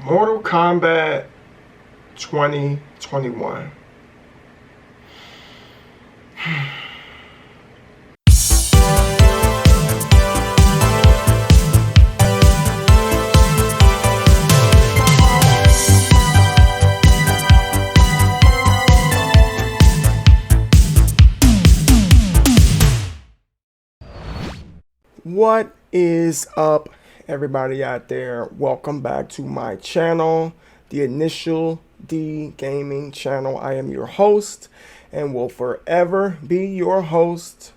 Mortal Kombat 2021. What is up, everybody out there? Welcome back to my channel, the Initial D Gaming channel. I am your host and will forever be your host,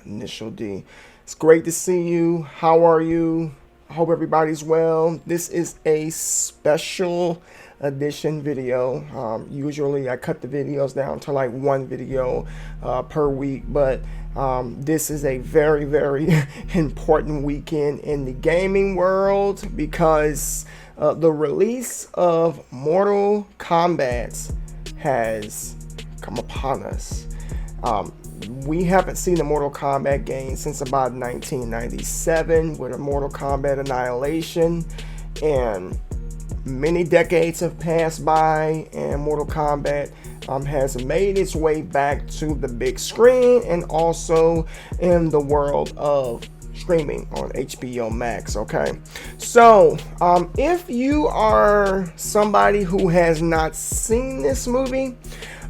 Initial D. It's great to see you. How are you? I hope everybody's well. This is a special edition video. Usually I cut the videos down to like one video per week, but this is a very, very important weekend in the gaming world because the release of Mortal Kombat has come upon us. We haven't seen a Mortal Kombat game since about 1997 with a Mortal Kombat Annihilation, and many decades have passed by, and Mortal Kombat has made its way back to the big screen and also in the world of streaming on HBO Max. Okay, so if you are somebody who has not seen this movie,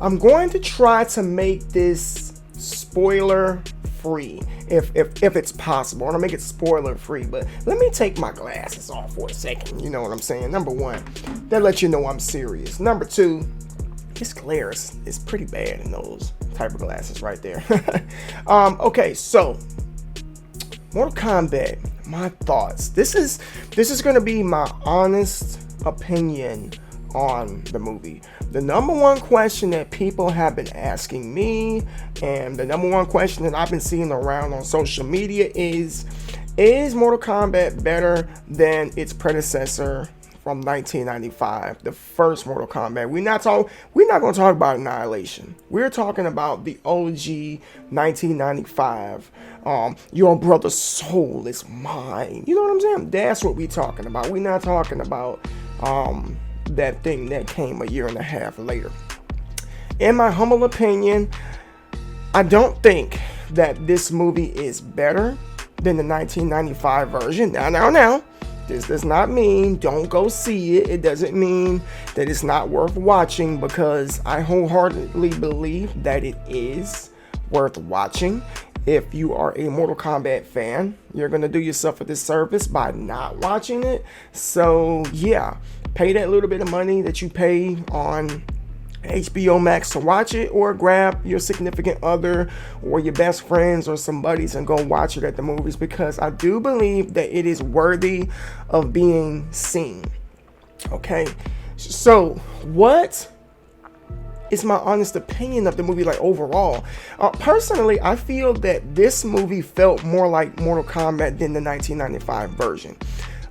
I'm going to try to make this spoiler free if it's possible. I want to make it spoiler free, but let me take my glasses off for a second. You know what I'm saying? Number one, that lets you know I'm serious. Number two, this glare is pretty bad in those type of glasses right there. Okay, so Mortal Kombat, my thoughts. This is going to be my honest opinion on the movie. The number one question that people have been asking me, and the number one question that I've been seeing around on social media is Mortal Kombat better than its predecessor from 1995, the first Mortal Kombat? We're not going to talk about Annihilation. We're talking about the OG 1995. Your brother's soul is mine. You know what I'm saying? That's what we're talking about. We're not talking about that thing that came a year and a half later. In my humble opinion, I don't think that this movie is better than the 1995 version. Now, this does not mean don't go see it. It doesn't mean that it's not worth watching, because I wholeheartedly believe that it is worth watching. If you are a Mortal Kombat fan, you're going to do yourself a disservice by not watching it. So yeah, pay that little bit of money that you pay on HBO Max to watch it, or grab your significant other or your best friends or some buddies and go watch it at the movies, because I do believe that it is worthy of being seen. Okay, so what is my honest opinion of the movie, like overall? Personally, I feel that this movie felt more like Mortal Kombat than the 1995 version.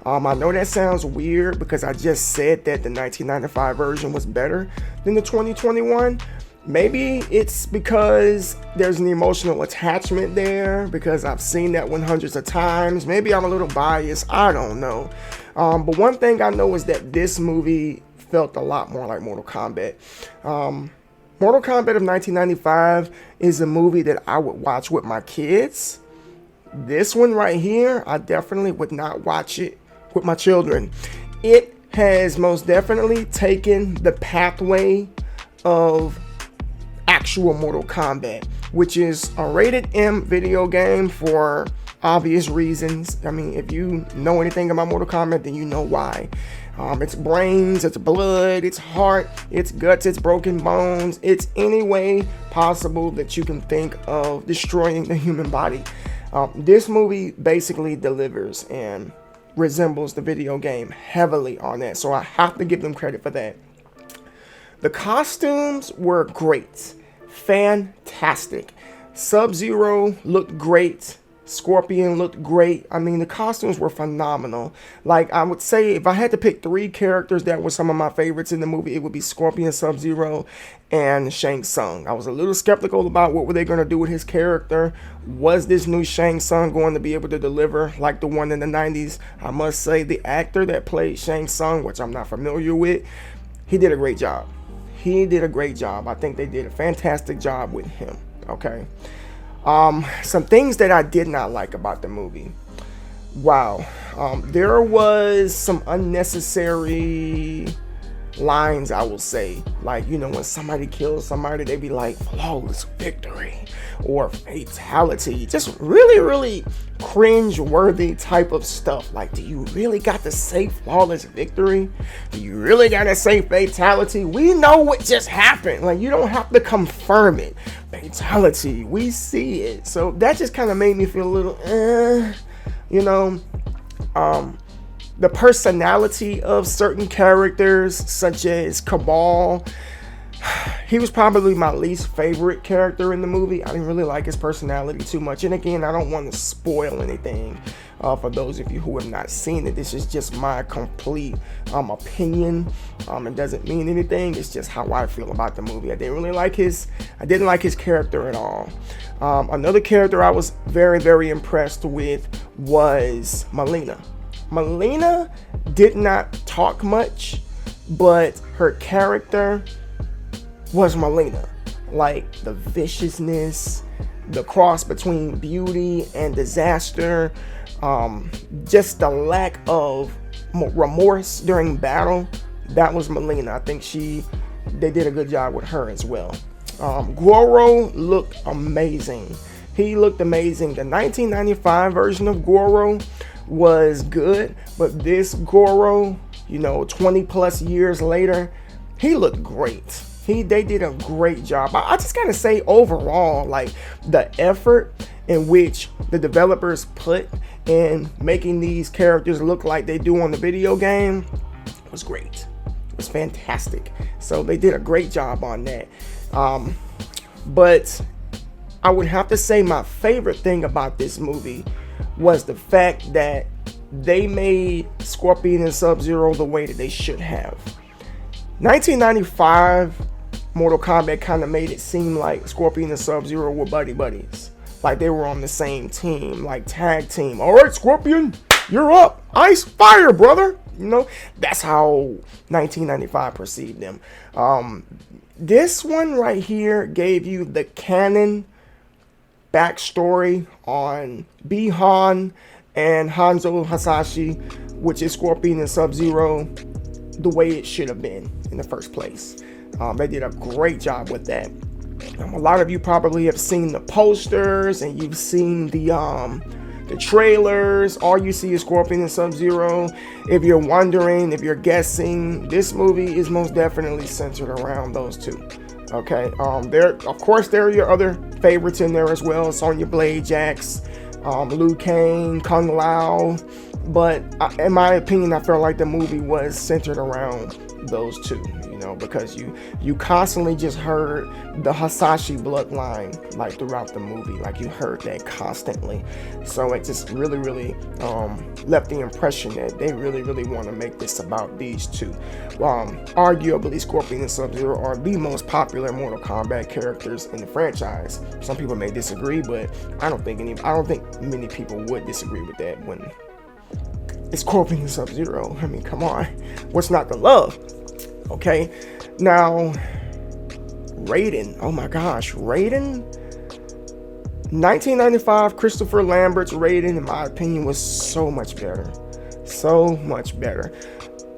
I know that sounds weird because I just said that the 1995 version was better than the 2021. Maybe it's because there's an emotional attachment there, because I've seen that one hundreds of times. Maybe I'm a little biased. I don't know. But one thing I know is that this movie felt a lot more like Mortal Kombat. Mortal Kombat of 1995 is a movie that I would watch with my kids. This one right here, I definitely would not watch it with my children. It has most definitely taken the pathway of actual Mortal Kombat, which is a rated M video game for obvious reasons. I mean, if you know anything about Mortal Kombat, then you know why. It's brains, it's blood, it's heart, it's guts, it's broken bones. It's any way possible that you can think of destroying the human body. This movie basically delivers and resembles the video game heavily on that, so I have to give them credit for that. The costumes were great, fantastic. Sub-Zero looked great. Scorpion looked great. I mean, the costumes were phenomenal. Like, I would say if I had to pick three characters that were some of my favorites in the movie, it would be Scorpion, Sub-Zero, and Shang Tsung. I was a little skeptical about what were they going to do with his character. Was this new Shang Tsung going to be able to deliver like the one in the 90s? I must say the actor that played Shang Tsung, which I'm not familiar with, he did a great job. He did a great job. I think they did a fantastic job with him. Okay. Some things that I did not like about the movie. Wow. There was some unnecessary lines, I will say. Like, you know, when somebody kills somebody, they be like, flawless victory or fatality. Just really, really cringe-worthy type of stuff. Like, do you really got to say flawless victory? Do you really got to say fatality? We know what just happened. Like, you don't have to confirm it. Fatality, we see it. So that just kind of made me feel a little, you know. The personality of certain characters, such as Cabal, he was probably my least favorite character in the movie. I didn't really like his personality too much. And again, I don't want to spoil anything for those of you who have not seen it. This is just my complete opinion. It doesn't mean anything. It's just how I feel about the movie. I didn't like his character at all. Another character I was very, very impressed with was Melina. Melina did not talk much, but her character was Melina. Like, the viciousness, the cross between beauty and disaster, just the lack of remorse during battle, that was Melina. I think they did a good job with her as well. Goro looked amazing. He looked amazing. The 1995 version of Goro was good, but this Goro, you know, 20 plus years later, he looked great. They did a great job. I just gotta say, overall, like, the effort in which the developers put in making these characters look like they do on the video game was great. It was fantastic. So they did a great job on that. But I would have to say my favorite thing about this movie was the fact that they made Scorpion and Sub-Zero the way that they should have. 1995 Mortal Kombat kind of made it seem like Scorpion and Sub-Zero were buddies. Like they were on the same team, like tag team. All right, Scorpion, you're up. Ice fire, brother. You know, that's how 1995 perceived them. This one right here gave you the canon backstory on Bi-Han and Hanzo Hasashi, which is Scorpion and Sub-Zero, the way it should have been in the first place. They did a great job with that. A lot of you probably have seen the posters and you've seen the trailers. All you see is Scorpion and Sub-Zero. If you're wondering, if you're guessing, this movie is most definitely centered around those two. Okay, there are your other favorites in there as well. Sonya Blade, Jax, Liu Kang, Kung Lao. But in my opinion, I felt like the movie was centered around those two, you know, because you constantly just heard the Hasashi bloodline like throughout the movie. Like you heard that constantly. So it just really, really left the impression that they really, really want to make this about these two. Arguably, Scorpion and Sub-Zero are the most popular Mortal Kombat characters in the franchise. Some people may disagree, but I don't think many people would disagree with that when it's Scorpion and Sub-Zero. I mean, come on. What's not to love? Okay. Now, Raiden. Oh my gosh. Raiden. 1995, Christopher Lambert's Raiden, in my opinion, was so much better. So much better.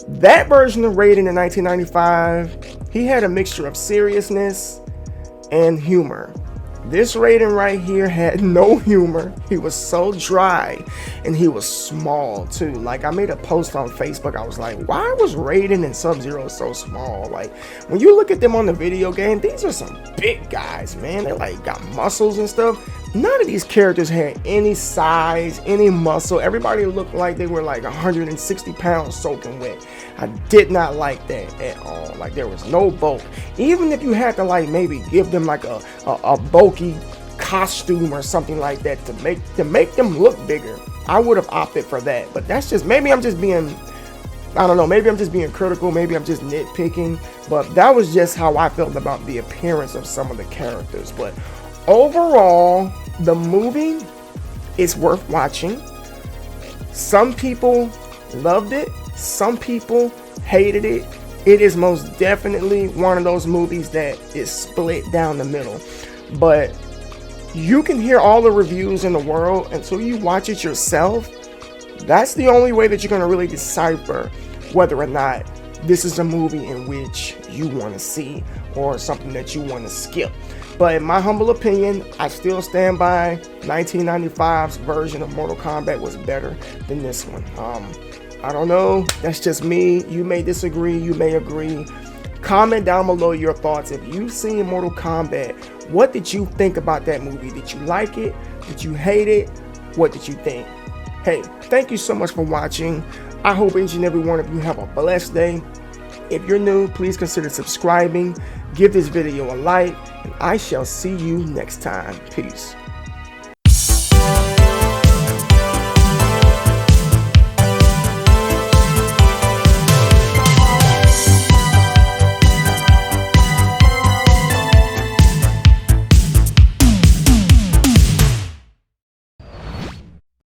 That version of Raiden in 1995, he had a mixture of seriousness and humor. This Raiden right here had no humor. He was so dry and he was small too. Like, I made a post on Facebook. I was like, why was Raiden and Sub-Zero so small? Like, when you look at them on the video game, these are some big guys, man. They like got muscles and stuff. None of these characters had any size, any muscle. Everybody looked like they were like 160 pounds soaking wet. I did not like that at all. Like, there was no bulk. Even if you had to like maybe give them like a bulky costume or something like that to make them look bigger. I would have opted for that, but that's just, maybe I'm just being, I don't know, maybe I'm just being critical, maybe I'm just nitpicking, but that was just how I felt about the appearance of some of the characters. But overall, the movie is worth watching. Some people loved it, some people hated it. It is most definitely one of those movies that is split down the middle. But you can hear all the reviews in the world until you watch it yourself. That's the only way that you're going to really decipher whether or not this is a movie in which you want to see or something that you want to skip. But in my humble opinion, I still stand by 1995's version of Mortal Kombat was better than this one. I don't know, that's just me. You may disagree, you may agree. Comment down below your thoughts. If you've seen Mortal Kombat, what did you think about that movie? Did you like it? Did you hate it? What did you think? Hey, thank you so much for watching. I hope each and every one of you have a blessed day. If you're new, please consider subscribing. Give this video a like, and I shall see you next time. Peace.